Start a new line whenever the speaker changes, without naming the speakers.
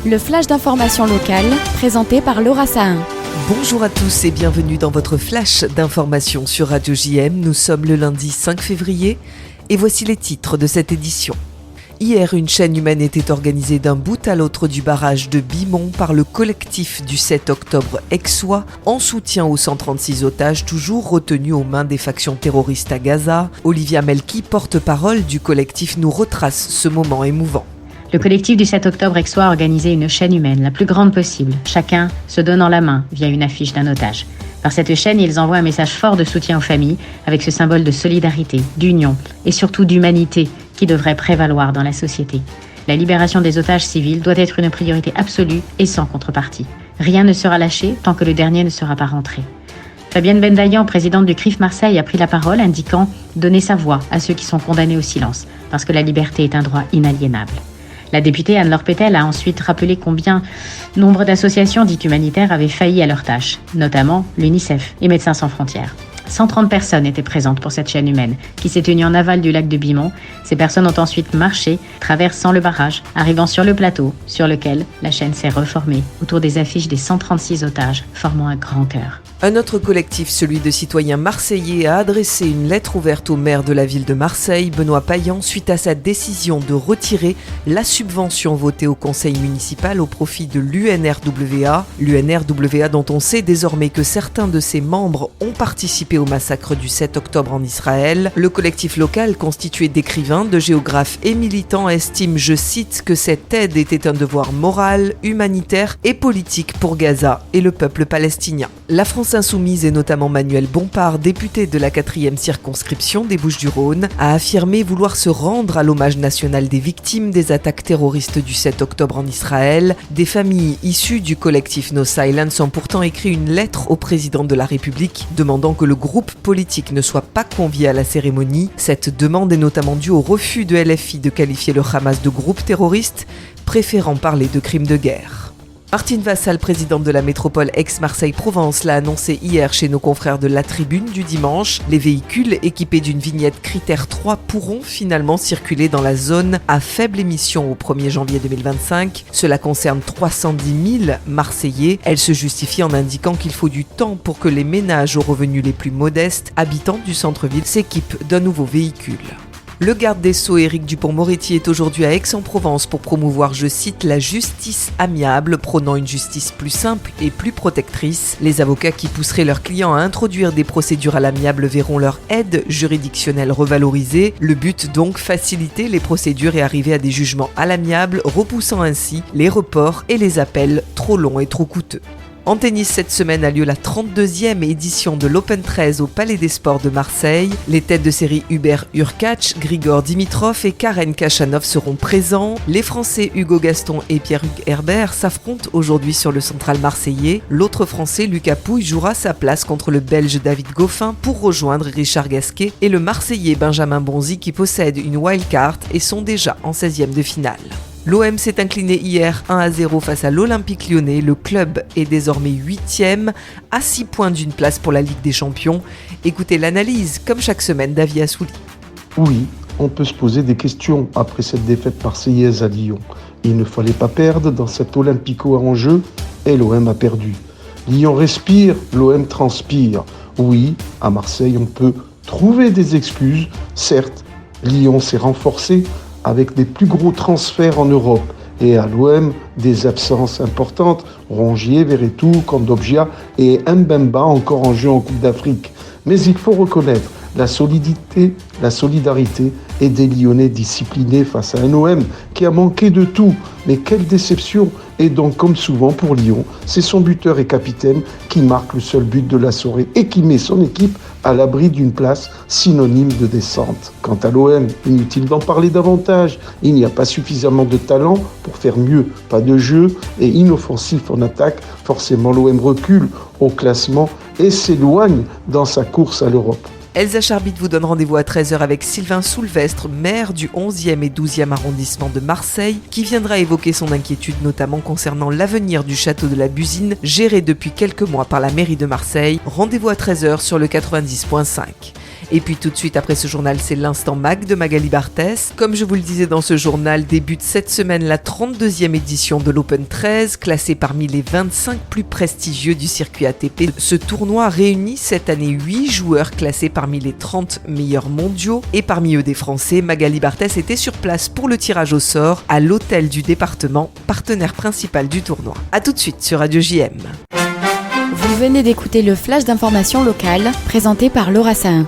Le flash d'information locale, présenté par Laura Sahin.
Bonjour à tous et bienvenue dans votre flash d'information sur Radio JM. Nous sommes le lundi 5 février et voici les titres de cette édition. Hier, une chaîne humaine était organisée d'un bout à l'autre du barrage de Bimont par le collectif du 7 octobre Aixois en soutien aux 136 otages toujours retenus aux mains des factions terroristes à Gaza. Olivia Melki, porte-parole du collectif, nous retrace ce moment émouvant.
Le collectif du 7 octobre Aixois a organisé une chaîne humaine la plus grande possible, chacun se donnant la main via une affiche d'un otage. Par cette chaîne, ils envoient un message fort de soutien aux familles, avec ce symbole de solidarité, d'union et surtout d'humanité qui devrait prévaloir dans la société. La libération des otages civils doit être une priorité absolue et sans contrepartie. Rien ne sera lâché tant que le dernier ne sera pas rentré. Fabienne Bendayan, présidente du CRIF Marseille, a pris la parole indiquant « donner sa voix à ceux qui sont condamnés au silence, parce que la liberté est un droit inaliénable ». La députée Anne-Laure Pétel a ensuite rappelé combien nombre d'associations dites humanitaires avaient failli à leur tâche, notamment l'UNICEF et Médecins sans frontières. 130 personnes étaient présentes pour cette chaîne humaine qui s'est tenue en aval du lac de Bimont. Ces personnes ont ensuite marché, traversant le barrage, arrivant sur le plateau sur lequel la chaîne s'est reformée autour des affiches des 136 otages, formant un grand cœur.
Un autre collectif, celui de citoyens marseillais, a adressé une lettre ouverte au maire de la ville de Marseille, Benoît Payan, suite à sa décision de retirer la subvention votée au conseil municipal au profit de l'UNRWA. L'UNRWA dont on sait désormais que certains de ses membres ont participé au massacre du 7 octobre en Israël. Le collectif local, constitué d'écrivains, de géographes et militants, estime, je cite, que cette aide était un devoir moral, humanitaire et politique pour Gaza et le peuple palestinien. La France Insoumise et notamment Manuel Bompard, député de la 4e circonscription des Bouches-du-Rhône, a affirmé vouloir se rendre à l'hommage national des victimes des attaques terroristes du 7 octobre en Israël. Des familles issues du collectif No Silence ont pourtant écrit une lettre au président de la République demandant que le groupe politique ne soit pas convié à la cérémonie. Cette demande est notamment due au refus de LFI de qualifier le Hamas de groupe terroriste, préférant parler de crimes de guerre. Martine Vassal, présidente de la métropole Aix-Marseille-Provence, l'a annoncé hier chez nos confrères de La Tribune du dimanche. Les véhicules équipés d'une vignette critère 3 pourront finalement circuler dans la zone à faible émission au 1er janvier 2025. Cela concerne 310 000 Marseillais. Elle se justifie en indiquant qu'il faut du temps pour que les ménages aux revenus les plus modestes, habitants du centre-ville, s'équipent d'un nouveau véhicule. Le garde des Sceaux Éric Dupond-Moretti est aujourd'hui à Aix-en-Provence pour promouvoir, je cite, la justice amiable, prônant une justice plus simple et plus protectrice. Les avocats qui pousseraient leurs clients à introduire des procédures à l'amiable verront leur aide juridictionnelle revalorisée. Le but donc, faciliter les procédures et arriver à des jugements à l'amiable, repoussant ainsi les reports et les appels trop longs et trop coûteux. En tennis, cette semaine a lieu la 32e édition de l'Open 13 au Palais des Sports de Marseille. Les têtes de série Hubert Hurkacz, Grigor Dimitrov et Karen Khachanov seront présents. Les Français Hugo Gaston et Pierre-Hugues Herbert s'affrontent aujourd'hui sur le central marseillais. L'autre Français, Lucas Pouille, jouera sa place contre le Belge David Goffin pour rejoindre Richard Gasquet et le Marseillais Benjamin Bonzi qui possède une wildcard et sont déjà en 16e de finale. L'OM s'est incliné hier 1-0 face à l'Olympique Lyonnais. Le club est désormais 8e, à 6 points d'une place pour la Ligue des Champions. Écoutez l'analyse, comme chaque semaine, d'Avi Assouli.
Oui, on peut se poser des questions après cette défaite marseillaise à Lyon. Il ne fallait pas perdre dans cet Olympico en jeu et l'OM a perdu. Lyon respire, l'OM transpire. Oui, à Marseille, on peut trouver des excuses. Certes, Lyon s'est renforcé avec des plus gros transferts en Europe. Et à l'OM, des absences importantes, Rongier, Verretou, Kondogbia et Mbemba encore en jeu en Coupe d'Afrique. Mais il faut reconnaître la solidité, la solidarité et des Lyonnais disciplinés face à un OM qui a manqué de tout. Mais quelle déception! Et donc, comme souvent pour Lyon, c'est son buteur et capitaine qui marque le seul but de la soirée et qui met son équipe à l'abri d'une place synonyme de descente. Quant à l'OM, inutile d'en parler davantage. Il n'y a pas suffisamment de talent pour faire mieux. Pas de jeu et inoffensif en attaque. Forcément, l'OM recule au classement et s'éloigne dans sa course à l'Europe.
Elsa Charbit vous donne rendez-vous à 13h avec Sylvain Soulvestre, maire du 11e et 12e arrondissement de Marseille, qui viendra évoquer son inquiétude notamment concernant l'avenir du château de la Busine, géré depuis quelques mois par la mairie de Marseille. Rendez-vous à 13h sur le 90.5. Et puis tout de suite après ce journal, c'est l'instant mag de Magali Barthès. Comme je vous le disais dans ce journal, débute cette semaine la 32e édition de l'Open 13, classée parmi les 25 plus prestigieux du circuit ATP. Ce tournoi réunit cette année 8 joueurs classés parmi les 30 meilleurs mondiaux. Et parmi eux des Français, Magali Barthès était sur place pour le tirage au sort à l'hôtel du département, partenaire principal du tournoi. A tout de suite sur Radio JM.
Vous venez d'écouter le flash d'information locale présenté par Laura Sahin.